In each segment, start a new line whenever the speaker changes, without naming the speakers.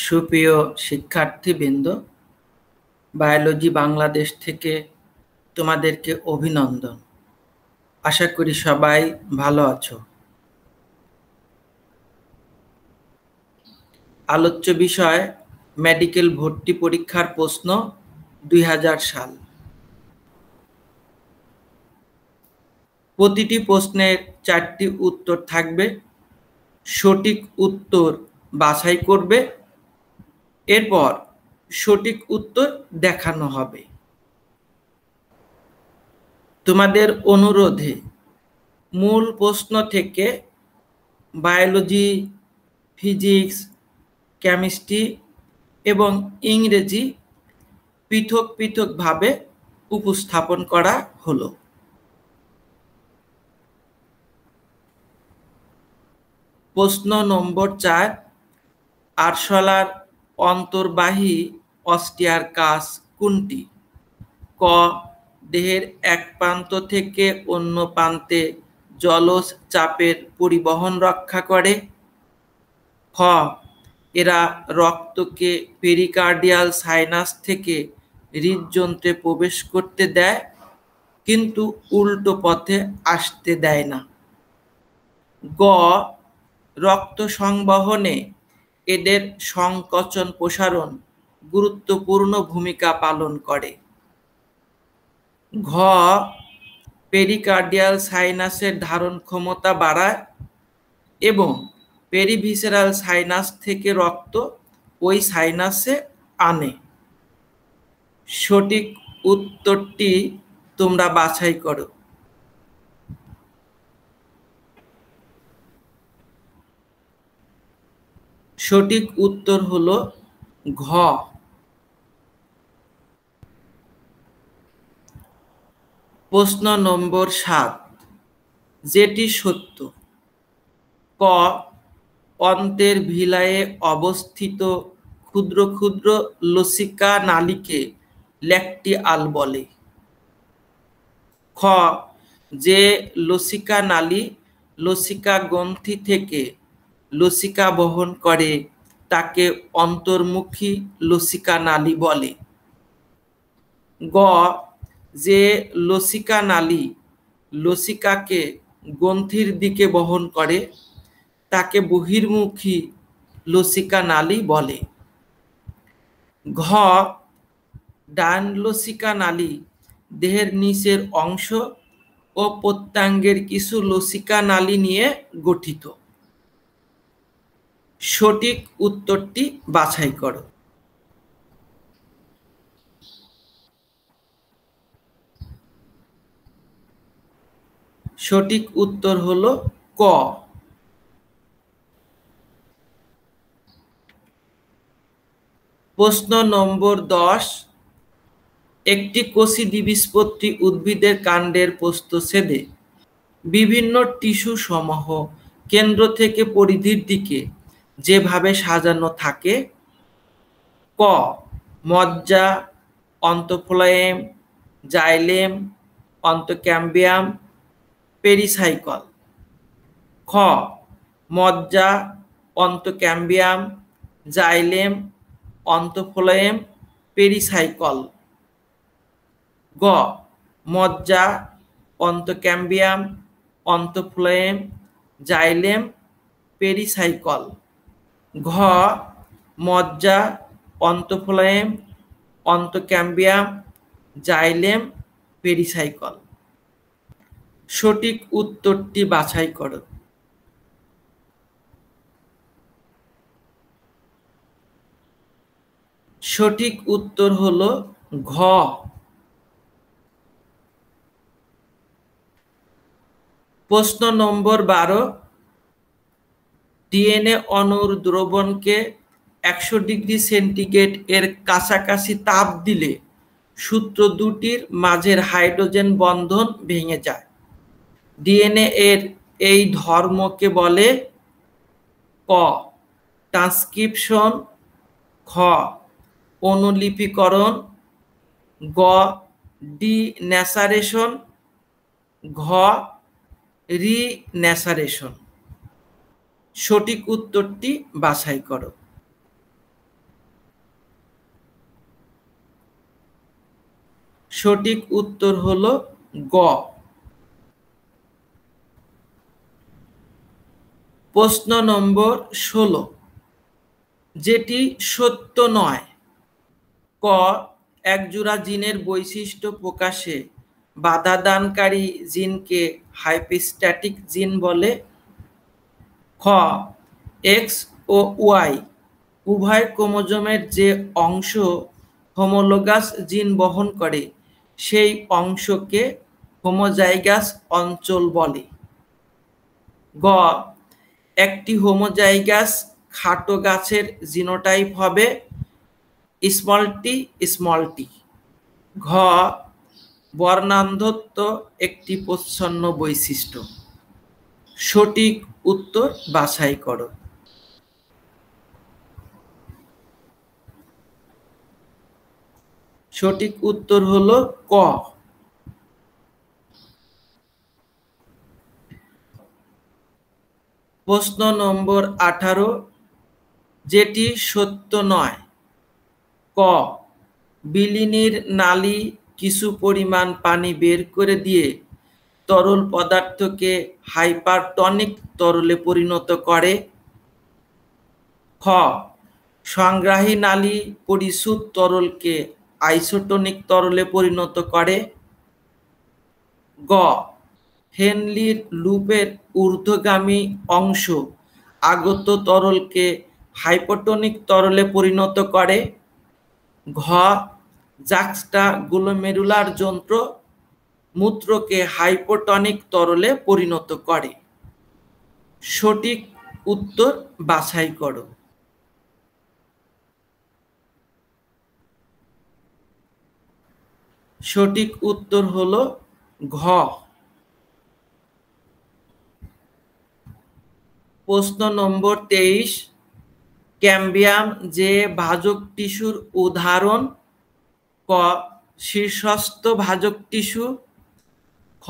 সুপ্রিয় শিক্ষার্থীবৃন্দ, বায়োলজি বাংলাদেশ থেকে তোমাদেরকে অভিনন্দন। আশা করি সবাই ভালো আছো। আলোচ্য বিষয় মেডিকেল ভর্তি পরীক্ষার প্রশ্ন 2000 সাল। প্রতিটি প্রশ্নের 4টি উত্তর থাকবে। সঠিক উত্তর বাছাই করবে, এরপর সঠিক উত্তর দেখানো হবে। তোমাদের অনুরোধে মূল প্রশ্ন থেকে বায়োলজি, ফিজিক্স, কেমিস্ট্রি এবং ইংরেজি পৃথক পৃথকভাবে উপস্থাপন করা হলো। প্রশ্ন নম্বর 4, আরশোলার অন্তর্বাহী অস্টিয়ার কাজ কোনটি? ক. দেহের এক প্রান্ত থেকে অন্য প্রান্তে জলজ চাপের পরিবহন রক্ষা করে। খ. এরা রক্তকে পেরিকার্ডিয়াল সাইনাস থেকে হৃদযন্ত্রে প্রবেশ করতে দেয়, কিন্তু উল্টো পথে আসতে দেয় না। গ. রক্ত সংবহনে এদের সংকোচন প্রসারণ গুরুত্বপূর্ণ ভূমিকা পালন করে। ঘ. পেরিকার্ডিয়াল সাইনাসের ধারণ ক্ষমতা বাড়ায় এবং পেরিভিসেরাল সাইনাস থেকে রক্ত ওই সাইনাসে আনে। সঠিক উত্তরটি তোমরা বাছাই করো। সঠিক উত্তর হলো ঘ। প্রশ্ন নম্বর 7, যেটি সত্য। ক. অন্ত্রের ভিলায়ে অবস্থিত ক্ষুদ্র ক্ষুদ্র লসিকা নালীকে ল্যাক্টিয়াল বলে। খ. যে লসিকা নালী লসিকা গ্রন্থি থেকে লসিকা বহন করে তাকে অন্তর্মুখী লসিকা নালী বলে। গ. যে লসিকা নালী লসিকাকে গ্রন্থির দিকে বহন করে তাকে বহির্মুখী লসিকা নালী বলে। ঘ. ডান লসিকা নালী দেহের নিচের অংশ ও প্রত্যঙ্গের কিছু লসিকা নালী নিয়ে গঠিত। সঠিক উত্তরটি বাছাই করো। সঠিক উত্তর হলো ক। প্রশ্ন নম্বর 10, একটি কোষী দ্বিবীজপত্রী উদ্ভিদের কাণ্ডের প্রস্থচ্ছেদে বিভিন্ন টিস্যু সমূহ কেন্দ্র থেকে পরিধির দিকে যেভাবে সাজানো থাকে। ক. মজ্জা, অন্তঃফ্লোয়েম, জাইলেম, অন্তঃক্যাম্বিয়াম, পেরিসাইকল। খ. মজ্জা, অন্তঃক্যাম্বিয়াম, জাইলেম, অন্তঃফ্লোয়েম, পেরিসাইকল। গ. মজ্জা, অন্তঃক্যাম্বিয়াম, অন্তঃফ্লোয়েম, জাইলেম, পেরিসাইকল। ঘ. মজ্জা, অন্তঃফ্লোয়েম, অন্তঃক্যাম্বিয়াম, জাইলেম, পেরিসাইকল। সঠিক উত্তরটি বাছাই করো। সঠিক উত্তর হলো ঘ। প্রশ্ন নম্বর 12, ডিএনএ অণুর দ্রবণকে 100 ডিগ্রি সেন্টিগ্রেড এর কাছাকাছি তাপ দিলে সূত্র দুটির মাঝের হাইড্রোজেন বন্ধন ভেঙে যায়। ডিএনএ এর এই ধর্মকে বলে। ক. ট্রান্সক্রিপশন। খ. অনুলিপিকরণ। গ. ডিন্যাচারেশন। ঘ. রিন্যাচারেশন। সঠিক উত্তরটি বাছাই করো। সঠিক উত্তর হলো গ। প্রশ্ন নম্বর 16, যেটি সত্য নয়। ক, একজোড়া জিনের বৈশিষ্ট্য প্রকাশে বাধাদানকারী জিনকে হাইপোস্ট্যাটিক জিন বলে। খ, এক্স ও ওয়াই উভয় ক্রোমোজোমের যে অংশ হোমোলোগাস জিন বহন করে সেই অংশকে হোমোজাইগাস অঞ্চল বলে। গ, একটি হোমোজাইগাস খাটো গাছের জিনোটাইপ হবে টি। ঘ, বর্ণান্ধত্ব একটি প্রচ্ছন্ন বৈশিষ্ট্য। সঠিক উত্তর বাছাই করো। সঠিক উত্তর হলো ক। প্রশ্ন নম্বর 18, যেটি সত্য নয়। ক, বিলিনির নালী কিছু পরিমাণ পানি বের করে দিয়ে তরল পদার্থকে হাইপারটনিক তরলে পরিণত করে। খ, সংগ্রাহী নালী পরিশোধ তরলকে আইসোটনিক তরলে পরিণত করে। গ, হেনলির লুপের ঊর্ধ্বগামী অংশ আগত তরলকে হাইপোটনিক তরলে পরিণত করে। ঘ, জাক্সটাগ্লোমেরুলার যন্ত্র মূত্রকে হাইপোটনিক তরলে পরিণত করে। সঠিক উত্তর বাছাই করো। সঠিক উত্তর হলো ঘ। প্রশ্ন নম্বর 23, ক্যাম্বিয়াম যে ভাজক টিস্যুর উদাহরণ। ক, শীর্ষস্থ ভাজক টিস্যু। খ,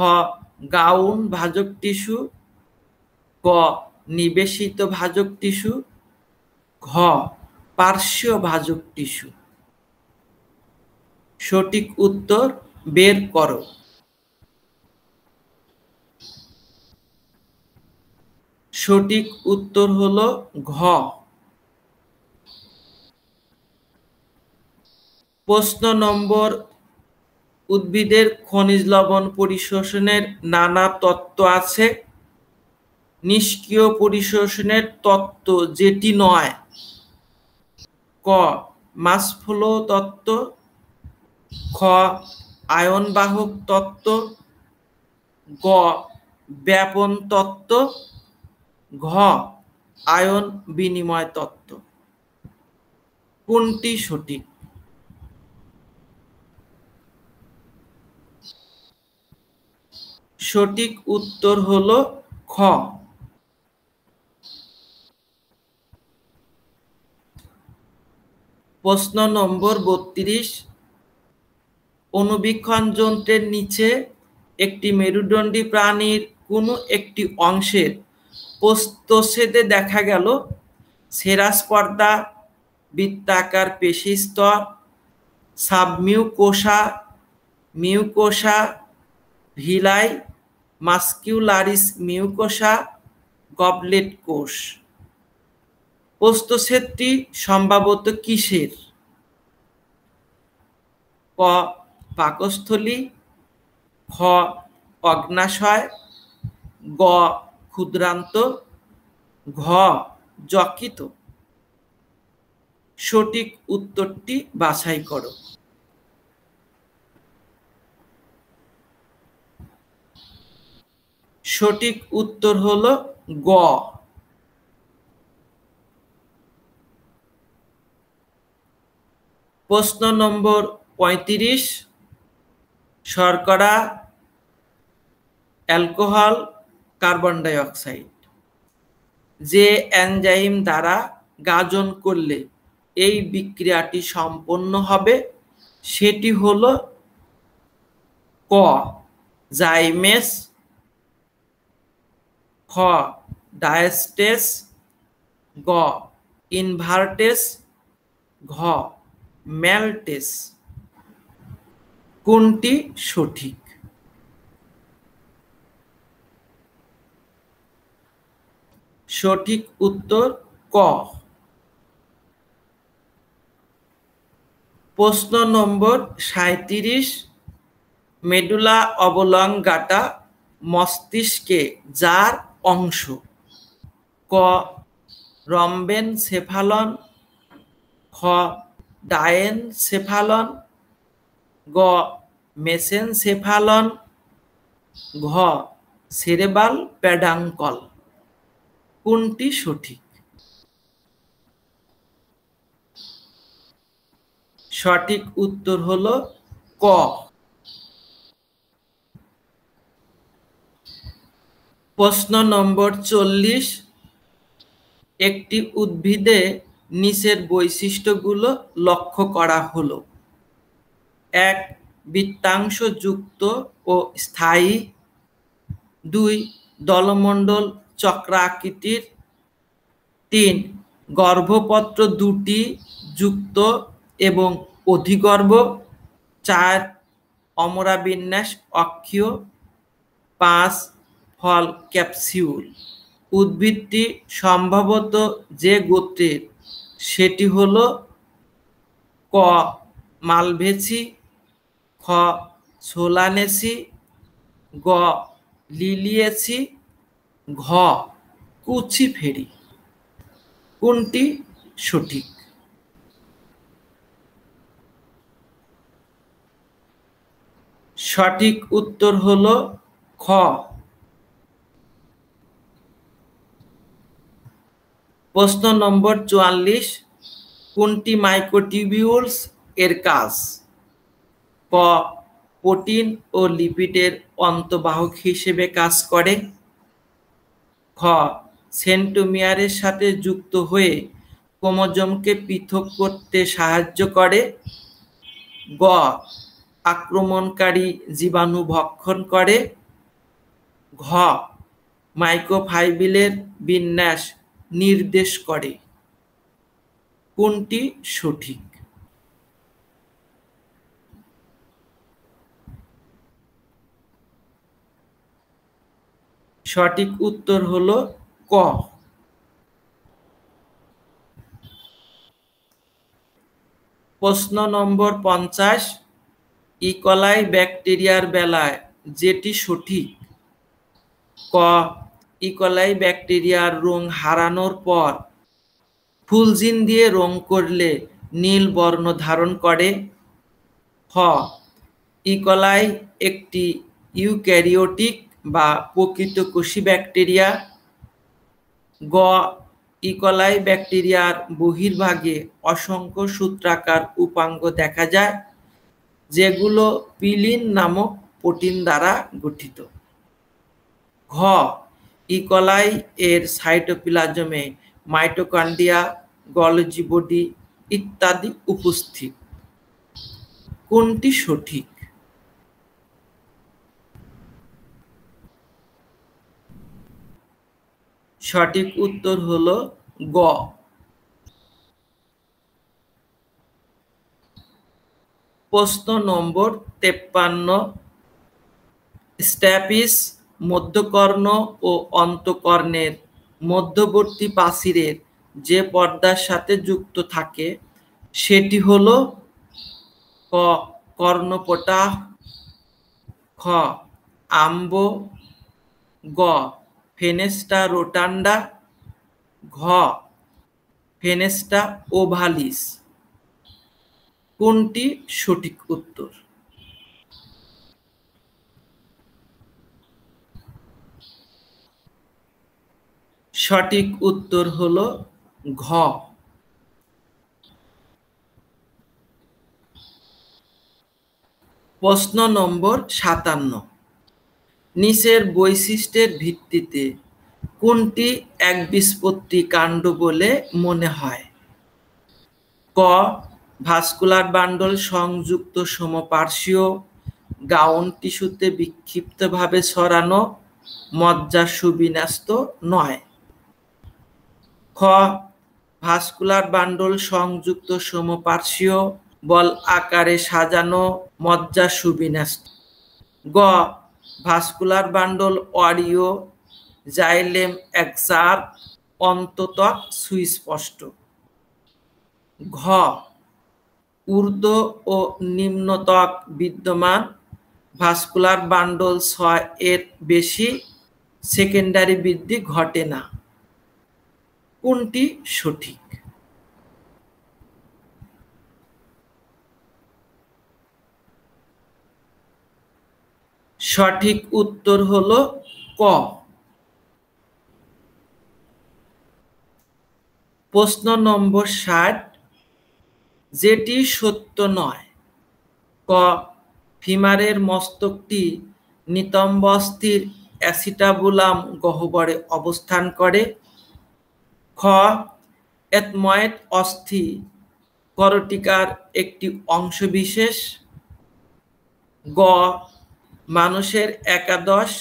গাউন ভাজক টিস্যু। গ, নিবেশিত ভাজক টিস্যু। ঘ, পার্শ্বীয় ভাজক টিস্যু। সঠিক উত্তর বের করো। সঠিক উত্তর হলো ঘ। প্রশ্ন নম্বর, উদ্ভিদের খনিজ লবণ পরিশোষণের নানা তত্ত্ব আছে। নিষ্ক্রিয় পরিশোষণের তত্ত্ব যেটি নয়। ক, মাস ফ্লো তত্ত্ব। খ, আয়ন বাহক তত্ত্ব। গ, ব্যাপন তত্ত্ব। ঘ, আয়ন বিনিময় তত্ত্ব। কোনটি সঠিক? সঠিক উত্তর হলো খ। প্রশ্ন নম্বর 32, অণুবীক্ষণ যন্ত্রের নিচে একটি মেরুদণ্ডী প্রাণীর কোনো একটি অংশের প্রস্থচ্ছেদে দেখা গেল সেরাস পর্দা, বৃত্তাকার পেশি স্তর, submucosa, mucosa, villi, muscularis mucosa, goblet কোষ। প্রস্থচ্ছেদটি সম্ভবত কিসের? ক, পাকস্থলী। খ, অগ্নাশয়। গ, ক্ষুদ্রান্ত। ঘ, যকৃত। সঠিক উত্তরটি বাছাই করো। সঠিক উত্তর হলো গ। প্রশ্ন নম্বর 35, শর্করা, অ্যালকোহল, কার্বন ডাই অক্সাইড যে এনজাইম দ্বারা গাজন করলে এই বিক্রিয়াটি সম্পন্ন হবে সেটি হলো ক, জাইমেস। খ, ডায়াস্টেস। গ, ইনভার্টেস। ঘ, ম্যালটেস। খ, কোনটি সঠিক? সঠিক উত্তর ক। প্রশ্ন নম্বর 37। মেডুলা অবলঙ্গাটা মস্তিষ্কে যার অংশ? ক রম্বেনসেফালন, খ ডায়েনসেফালন, গ মেসেনসেফালন, ঘ সেরেবাল প্যাডাঙ্কল। কোনটি সঠিক? সঠিক উত্তর হলো ক। প্রশ্ন নম্বর 40। একটি উদ্ভিদে নিচের বৈশিষ্ট্যগুলো লক্ষ্য করা হলো। 1 বৃত্তাংশযুক্ত ও স্থায়ী, 2 দলমণ্ডল চক্রাকৃতির, 3 গর্ভপত্র দুটি যুক্ত এবং অধিগর্ভ, 4 অমরাবিন্যাস অক্ষীয়, 5 ফল ক্যাপসিউল। উদ্ভিদটি সম্ভবত যে গোত্রের সেটি হলো ক মালভেসি, খ সোলানেসি, গ লিলিয়েসি, ঘ কুচিফেরি। কোনটি সঠিক? সঠিক উত্তর হলো খ। প্রশ্ন নম্বর 44। কোনটি মাইক্রোটিবিউলস এর কাজ? ক প্রোটিন ও লিপিডের অন্তঃবাহক হিসেবে কাজ করে, খ সেন্ট্রোমিয়ারের সাথে যুক্ত হয়ে ক্রোমোজোমকে পৃথক করতে সাহায্য করে, গ আক্রমণকারী জীবাণু ভক্ষণ করে, ঘ মাইক্রোফাইবিলের বিন্যাস নির্দেশ করে। কোনটি সঠিক? সঠিক উত্তর হলো ক। প্রশ্ন নম্বর 50। ইকোলাই ব্যাকটেরিয়ার বেলায় যেটি সঠিক? ক ইকোলাই ব্যাকটেরিয়ার রং হারানোর পর ফুলজিন দিয়ে রং করলে নীল বর্ণ ধারণ করে, খ ইকোলাই একটি ইউক্যারিওটিক বা প্রকৃতকোষী ব্যাকটেরিয়া, গ ইকোলাই ব্যাকটেরিয়ার বহির্ভাগে অসংখ্য সূত্রাকার উপাঙ্গ দেখা যায় যেগুলো পিলিন নামক প্রোটিন দ্বারা গঠিত, ঘ ইকোলাই এর সাইটোপ্লাজমে মাইটোকন্ড্রিয়া, গলজি বডি ইত্যাদি উপস্থিত। কোনটি সঠিক? সঠিক উত্তর হলো গ। প্রশ্ন নম্বর 53। স্ট্যাপিস মধ্যকর্ণ ও অন্তঃকর্ণের মধ্যবর্তী প্রাচীরের যে পর্দার সাথে যুক্ত থাকে সেটি হলো ক কর্ণপটা, খ আম্বো, গ ফেনেস্টা রোটান্ডা, ঘ ফেনেস্টা ওভালিস। কোনটি সঠিক উত্তর? সঠিক উত্তর হলো ঘ। প্রশ্ন নম্বর 57। নিচের বৈশিষ্ট্যের ভিত্তিতে কোনটি একবীজপত্রী কাণ্ড বলে মনে হয়? ক ভাস্কুলার বান্ডল সংযুক্ত সমপার্শ্বীয়, গাউন টিস্যুতে বিক্ষিপ্তভাবে ছড়ানো, মজ্জা সুবিন্যস্ত নয়, খ ভাস্কুলার বান্ডল সংযুক্ত সমপার্শ্বীয়, বল আকারে সাজানো মজ্জা সুবিন্যস্ত। গ ভাস্কুলার বান্ডল অরিও জাইলেম এক্সার অন্ততক সুস্পষ্ট। ঘ ঊর্ধ্ব ও নিম্নতক বিদ্যমান, ভাস্কুলার বান্ডল 6 এর বেশি সেকেন্ডারি বৃদ্ধি ঘটে না। কোনটি সঠিক? সঠিক উত্তর হলো ক। প্রশ্ন নম্বর 60, যেটি সত্য নয়। ক ফিমারের মস্তকটি নিতম্ব অস্থির অ্যাসিটাবুলাম গহ্বরে অবস্থান করে। খ এথময়েড অস্থি করটিকার একটি অংশবিশেষ। গ মানুষের একাদশ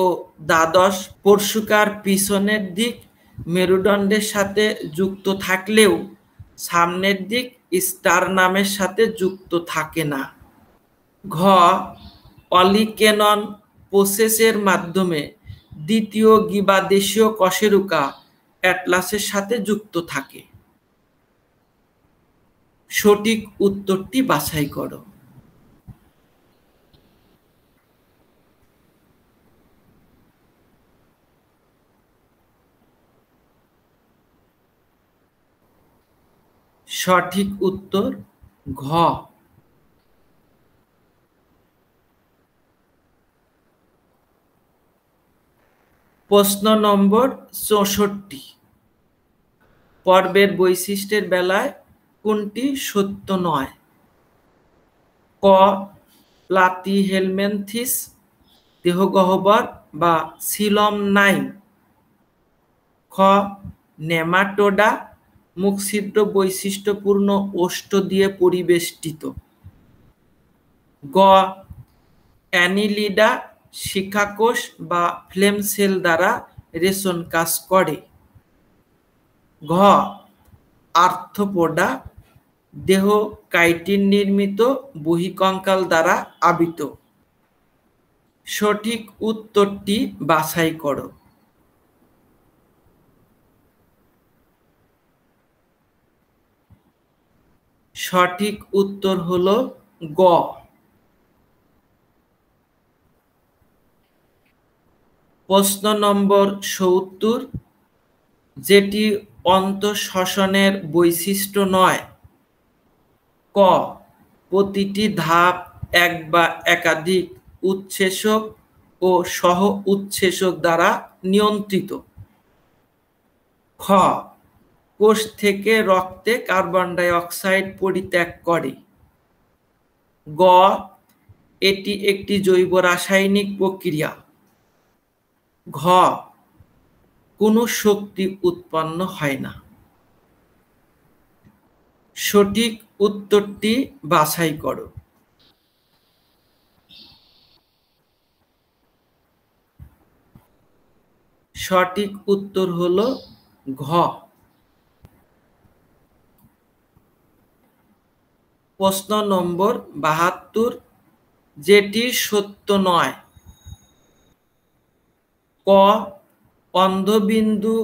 ও দ্বাদশ পরশুকার পিছনের দিক মেরুদণ্ডের সাথে যুক্ত থাকলেও সামনের দিক স্টারনামের সাথে যুক্ত থাকে না। ঘ অলিকেনন প্রসেসের মাধ্যমে দ্বিতীয় গিবাদেশীয় কশেরুকা অ্যাটলাসের সাথে যুক্ত থাকে। সঠিক উত্তরটি বাছাই করো। সঠিক উত্তর ঘ। প্রশ্ন নম্বর 64, পর্বের বৈশিষ্ট্যের বেলায় কোনটি সত্য নয়? ক প্লাটিহেলমিনথিস দেহগহ্বর বা সিলম নাই। খ নেমাটোডা মুখছিদ্র বৈশিষ্ট্যপূর্ণ ওষ্ঠ দিয়ে পরিবেষ্টিত। গ অ্যানিলিডা শিখাকোষ বা ফ্লেম সেল দ্বারা রেশন কাজ করে। ঘ আর্থ্রোপোডা দেহ কাইটিন নির্মিত বহিঃকঙ্কাল দ্বারা আবৃত। সঠিক উত্তরটি বাছাই করো। সঠিক উত্তর হলো গ। প্রশ্ন নম্বর 70, যেটি অন্তঃশ্বসনের বৈশিষ্ট্য নয়। ক প্রতিটি ধাপ এক বা একাধিক উৎসেচক ও সহ উৎসেচক দ্বারা নিয়ন্ত্রিত। খ কোষ থেকে রক্তে কার্বন ডাই অক্সাইড পরিত্যাগ করে। গ এটি একটি জৈব রাসায়নিক প্রক্রিয়া। ঘ কোনো শক্তি উৎপন্ন হয় না। সঠিক উত্তরটি বাছাই করো। সঠিক উত্তর হলো ঘ। প্রশ্ন নম্বর 72, যেটি সত্য নয়। ক অন্ধবিন্দু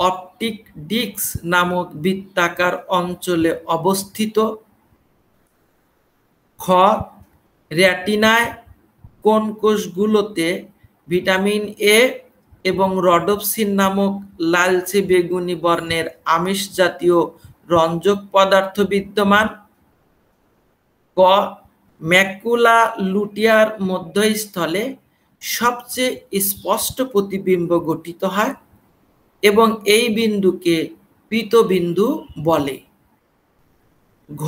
অপটিক ডিস্ক নামক বৃত্তাকার অঞ্চলে অবস্থিত। খ রেটিনায় কোন কোষগুলোতে ভিটামিন এ এবং রডোপসিন নামক লালচে বেগুনি বর্ণের আমিষ জাতীয় রঞ্জক পদার্থ বিদ্যমান। ক ম্যাকুলা লুটিয়ার মধ্যস্থলে সবচেয়ে স্পষ্ট প্রতিবিম্ব গঠিত হয় এবং এই বিন্দুকে পীতবিন্দু বলে। ঘ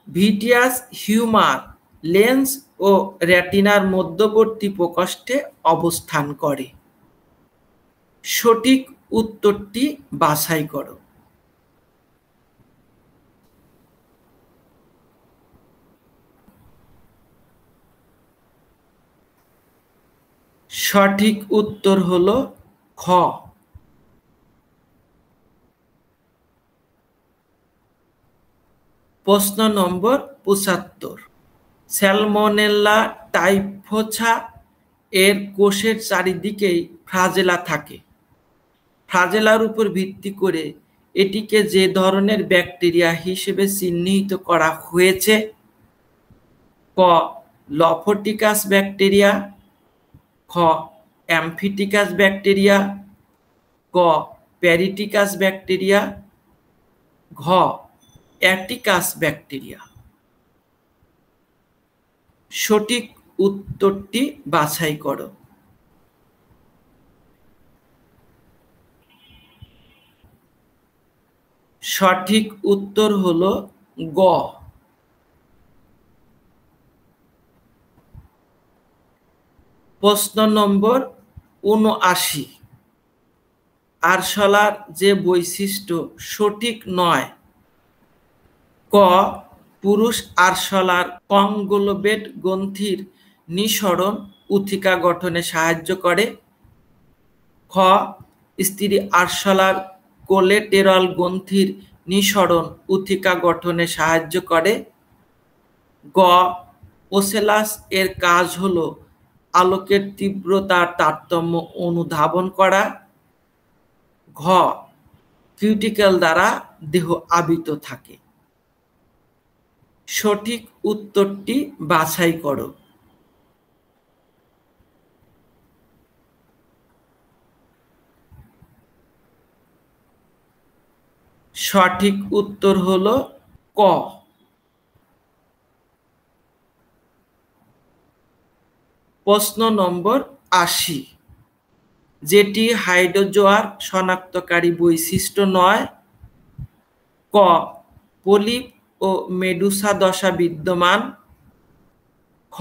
ভিটিয়াস হিউমার লেন্স ও রেটিনার মধ্যবর্তী প্রকোষ্ঠে অবস্থান করে। সঠিক উত্তরটি বাছাই করো। সঠিক উত্তর হলো খ। প্রশ্ন নম্বর ৭৫। স্যালমোনেলা টাইফোসা এর কোষের চারিদিকেই ফ্লাজেলা থাকে। ফ্লাজেলার উপর ভিত্তি করে এটিকে যে ধরনের ব্যাকটেরিয়া হিসেবে চিহ্নিত করা হয়েছে? ক. লফোটিকাস ব্যাকটেরিয়া, খ. অ্যামফিটিকাস ব্যাকটেরিয়া, গ. প্যারিটিকাস ব্যাকটেরিয়া, ঘ. Atticus bacteria. সঠিক উত্তরটি বাছাই করো। সঠিক উত্তর হলো গ। প্রশ্ন নম্বর ৭৯। আরশোলার যে বৈশিষ্ট্য সঠিক নয়? ক. পুরুষ আরশোলার কংগোলোবেট গ্রন্থির নিঃসরণ উথিকা গঠনে সাহায্য করে। খ. স্ত্রী আরশোলার কোলেটেরাল গ্রন্থির নিঃসরণ উথিকা গঠনে সাহায্য করে। গ. ওসেলাস এর কাজ হলো আলোকের তীব্রতার তারতম্য অনুধাবন করা। ঘ. কিউটিকল দ্বারা দেহ আবৃত থাকে। সঠিক উত্তরটি বাছাই করো। সঠিক উত্তর হলো ক। প্রশ্ন নম্বর ৮০। যেটি হাইড্রোজোয়ার শনাক্তকারী বৈশিষ্ট্য নয়? ক. পলিপ ও মেডুসা দশা বিদ্যমান। খ.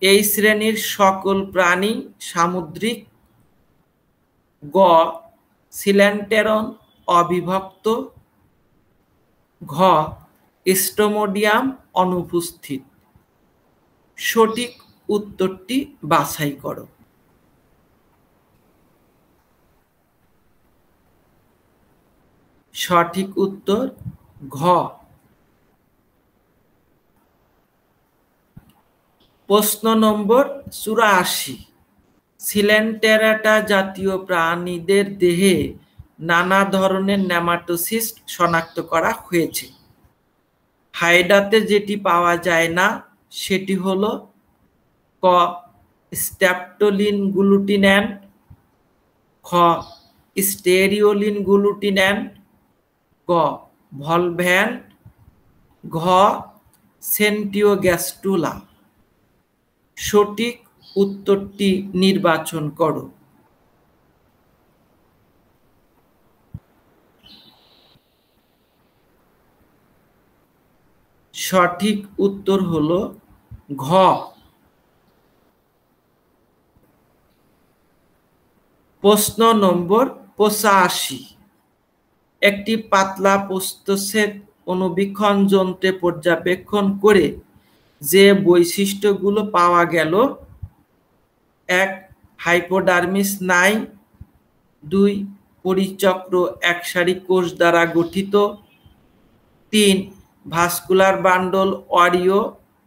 এই শ্রেণীর সকল প্রাণী সামুদ্রিক। গ. সিলেন্টেরন অবিভক্ত। ঘ. স্ট্রোমোডিয়াম অনুপস্থিত। সঠিক উত্তরটি বাছাই করো। সঠিক উত্তর ঘ। প্রশ্ন নম্বর ৮৪। সিলেন্টেরাটা জাতীয় প্রাণীদের দেহে নানা ধরনের নেমাটোসিস্ট শনাক্ত করা হয়েছে। হাইড্রাতে যেটি পাওয়া যায় না সেটি হলো ক. স্ট্রেপ্টোলিন গ্লুটিন্যান্ট, খ. স্টেরিওলিন গ্লুটিন্যান্ট, গ. ভলভ্যান্ট, ঘ. সেন্টিওগ্যাস্টুলা। সঠিক উত্তরটি নির্বাচন করো। সঠিক উত্তর হলো ঘ। প্রশ্ন নম্বর ৮৫। একটি পাতলা প্রস্থচ্ছেদ অণুবীক্ষণ যন্ত্রে পর্যবেক্ষণ করে যে বৈশিষ্ট্যগুলো পাওয়া গেল: ১. হাইপোডার্মিস নাই। ২. পরিচক্র একসারি কোষ দ্বারা গঠিত। ৩. ভাস্কুলার বান্ডল অরীয়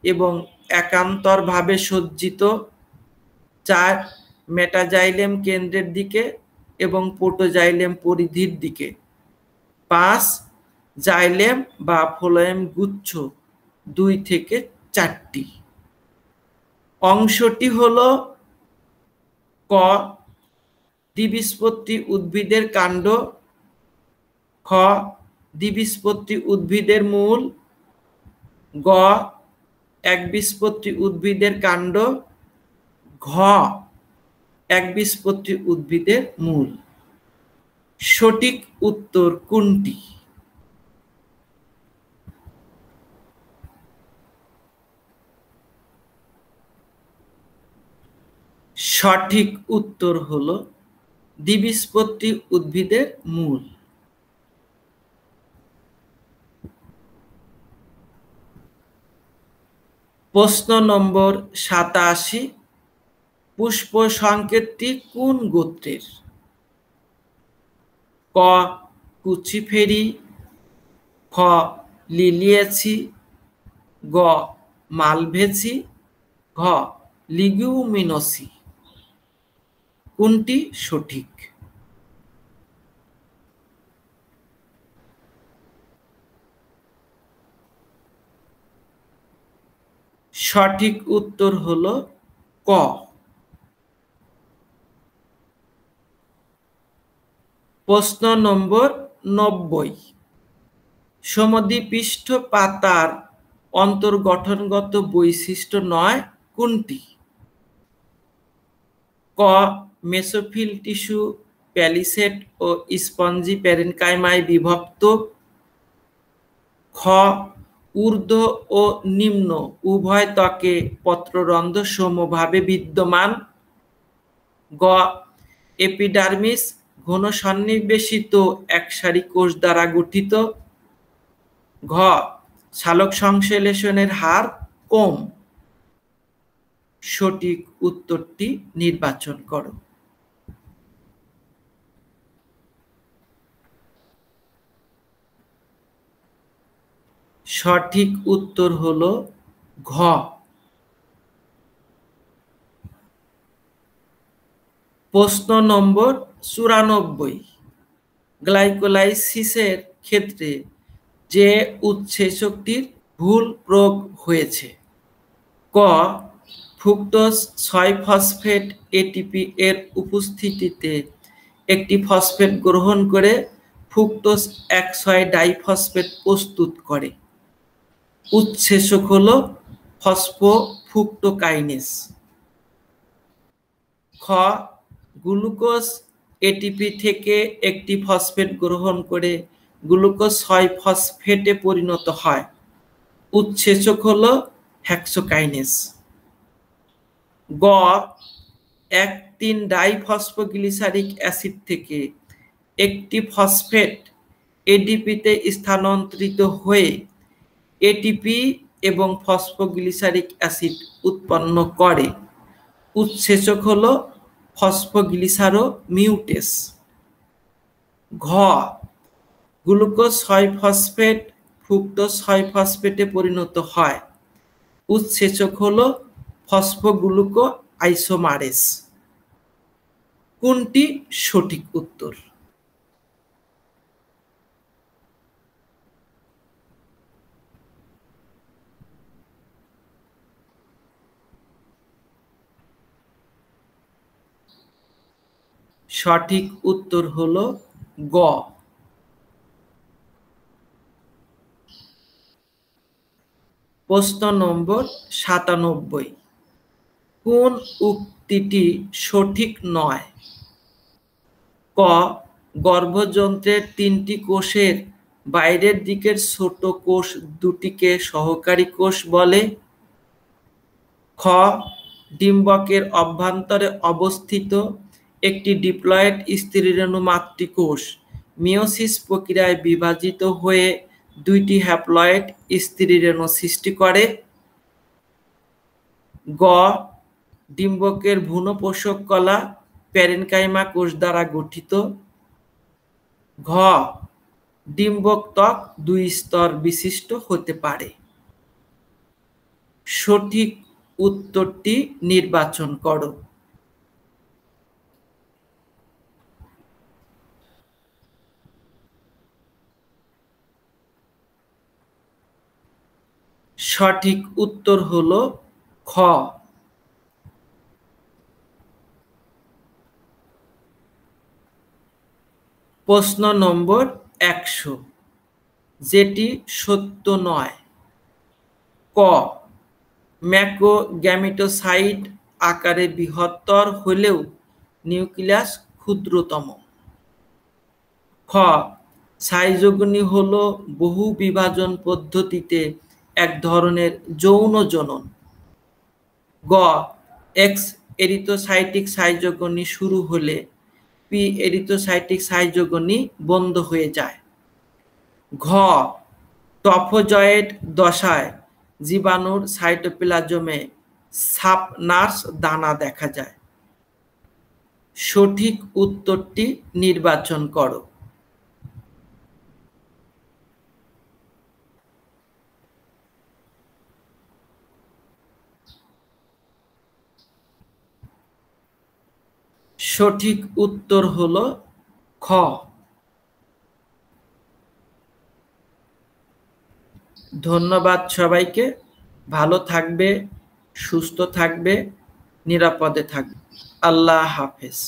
এবং একান্তরভাবে সজ্জিত। ৪. মেটাজাইলেম কেন্দ্রের দিকে এবং প্রোটোজাইলেম পরিধির দিকে। ৫. জাইলেম বা ফ্লোয়েম গুচ্ছ ২ থেকে ৪টি। অংশটি হলো ক. দ্বিবীজপত্রী উদ্ভিদের কাণ্ড, খ. দ্বিবীজপত্রী উদ্ভিদের মূল, গ. একবীজপত্রী উদ্ভিদের কাণ্ড, ঘ. একবীজপত্রী উদ্ভিদের মূল। সঠিক উত্তর কোনটি? সঠিক উত্তর হলো দ্বিবীজপত্রী উদ্ভিদের মূল। প্রশ্ন নম্বর ৮৭। পুষ্প সংকেতটি কোন গোত্রের? ক. কুচিফেরি, খ. লিলিয়েছি, গ মালভেসি, ঘ লিগুমিনোসি। কোনটি সঠিক? সঠিক উত্তর হলো ক। প্রশ্ন নম্বর 90। সমদ্বিপৃষ্ঠ পাতার অন্তর্গঠনগত বৈশিষ্ট্য নয় কোনটি? ক মেসোফিল টিস্যু প্যালিসেড ও স্পঞ্জি প্যারেনকাইমায় বিভক্ত, খ ঊর্ধ্ব ও নিম্ন উভয় ত্বকে পত্ররন্ধ্র সমভাবে বিদ্যমান, গ এপিডার্মিস ঘন সন্নিবেশিত একসারি কোষ দ্বারা গঠিত, ঘ সালোক সংশ্লেষণের হার কম। সঠিক উত্তরটি নির্বাচন করো। সঠিক উত্তর হলো ঘ। প্রশ্ন নম্বর 94। গ্লাইকোলাইসিসের ক্ষেত্রে যে উৎসেচকটির ভুল প্রয়োগ হয়েছে? ক ফ্রুক্টোজ 6 ফসফেট এটিপি এর উপস্থিতিতে একটি ফসফেট গ্রহণ করে ফ্রুক্টোজ 1,6 ডাইফসফেট প্রস্তুত করে। উৎসেচক হলো ফসফোফ্রুক্টোকাইনেজ। খ গ্লুকোজ এটিপি থেকে একটি ফসফেট গ্রহণ করে গ্লুকোজ 6 ফসফেটে পরিণত হয়। উৎসেচক হলো হেক্সোকাইনেজ। গ 1,3 ডাইফসফোগ্লিসারিক অ্যাসিড থেকে একটি ফসফেট এডিপিতে স্থানান্তরিত হয়ে এটিপি এবং ফসফোগ্লিসারিক অ্যাসিড উৎপন্ন করে। উৎসেচক হলো ফসফোগ্লিসারোমিউটেস। ঘ গ্লুকোজ 6 ফসফেট ফ্রুক্টোজ 6 ফসফেটে পরিণত হয়। উৎসেচক হলো ফসফোগ্লুকো আইসোমারেজ। কোনটি সঠিক উত্তর? সঠিক উত্তর হলো গ। প্রশ্ন নম্বর 97। কোন উক্তিটি সঠিক নয়? ক গর্ভযন্ত্রের 3টি কোষের বাইরের দিকের ছোট কোষ দুটিকে সহকারী কোষ বলে। খ ডিম্বকের অভ্যন্তরে অবস্থিত একটি ডিপ্লয়েড স্ত্রীরেণু মাতৃকোষ মিওসিস প্রক্রিয়ায় বিভাজিত হয়ে 2টি হ্যাপ্লয়েড স্ত্রীরেণু সৃষ্টি করে। গ ডিম্বকের ভ্রূণ পোষক কলা প্যারেনকাইমা কোষ দ্বারা গঠিত। ঘ ডিম্বক ত্বক 2 স্তর বিশিষ্ট হতে পারে। সঠিক উত্তরটি নির্বাচন করো। সঠিক উত্তর হলো খ। প্রশ্ন নম্বর 100, যেটি সত্য নয়। ক ম্যাক্রোগ্যামেটোসাইট আকারে বৃহত্তর হলেও নিউক্লিয়াস ক্ষুদ্রতম। খ সাইজোগনি হলো বহু বিভাজন পদ্ধতিতে এক ধরনের যৌন জনন। গ এক্স এরিথ্রোসাইটিক সাইজোগনি শুরু হলে পি এরিথ্রোসাইটিক সাইজোগনি বন্ধ হয়ে যায়। ঘ টফোজয়েড দশায় জীবাণুর সাইটোপ্লাজমে সাপনার্স দানা দেখা যায়। সঠিক উত্তরটি নির্বাচন করো। সঠিক উত্তর হলো খ। ধন্যবাদ সবাইকে। ভালো থাকবে, সুস্থ থাকবে, নিরাপদে থাকবে। আল্লাহ হাফেজ।